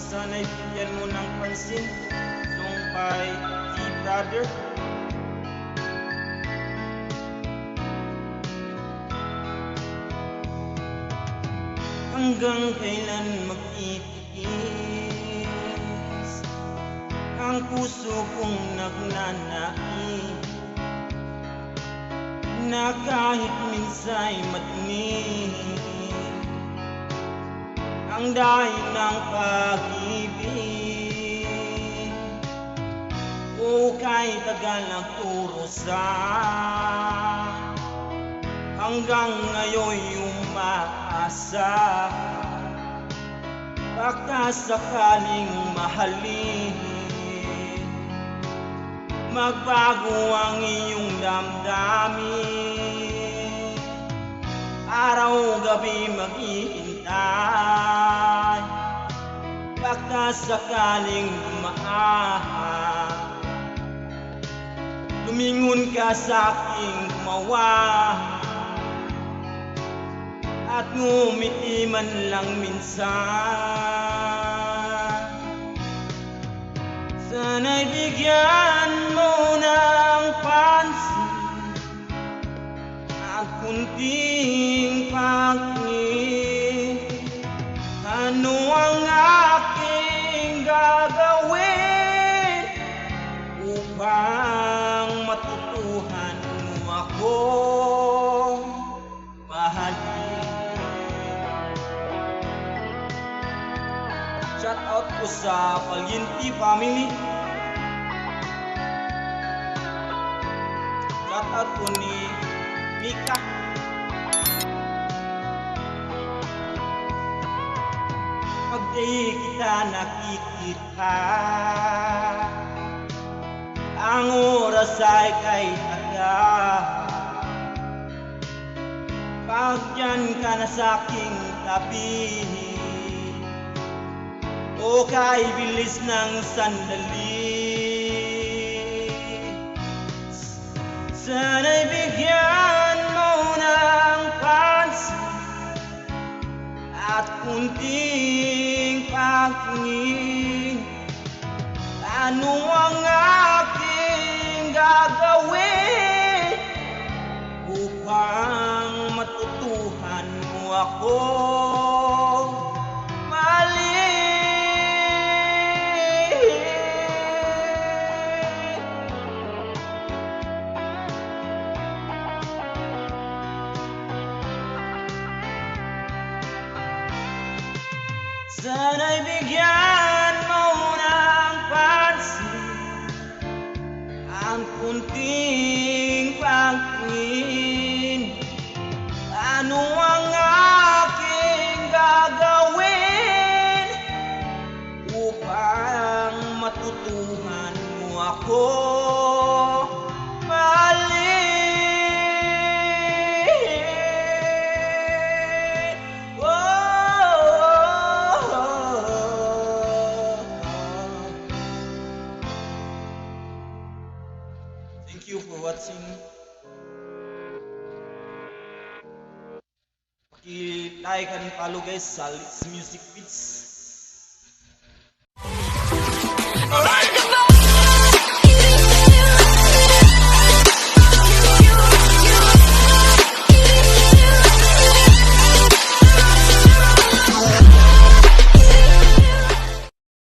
Sana'y bigyan mo ng pansin. Song by T-Brother. Hanggang kailan magtitiis ang puso kong nagnanais na kahit minsa'y madinig ang dahil ng pag-ibig. O kahit tagal nagturusa, hanggang ngayon'y umaasa, baka sakaling mahalin, magbago ang iyong damdamin. Araw-gabi maghihintay, baka sakaling dumaan, lumingon ka sa'king gumawa at ngumiti man lang minsan. Sana'y bigyan mo ng pansin at kunting pagtingin. Ano ang aking gagawin upang matutuhan mo akong mahalin? Shout out po sa Palyinti family. Shout out po ni Mika. Pag di kita nakikita, ang oras ay kay tagal. Pag dyan ka na sa'king tabi, o kay bilis ng sandali, sana'y bigyan mo ng pansin at kunting pagtingin. Ano ang aking gagawin upang matutuhan mo ako sana'y bigyan mo ng pansin ang kunting pagtingin. Ano ang aking gagawin upang matutuhan mo ako mahalin? Thank you for watching. Paki-like and follow guys sa Litz Music Beats.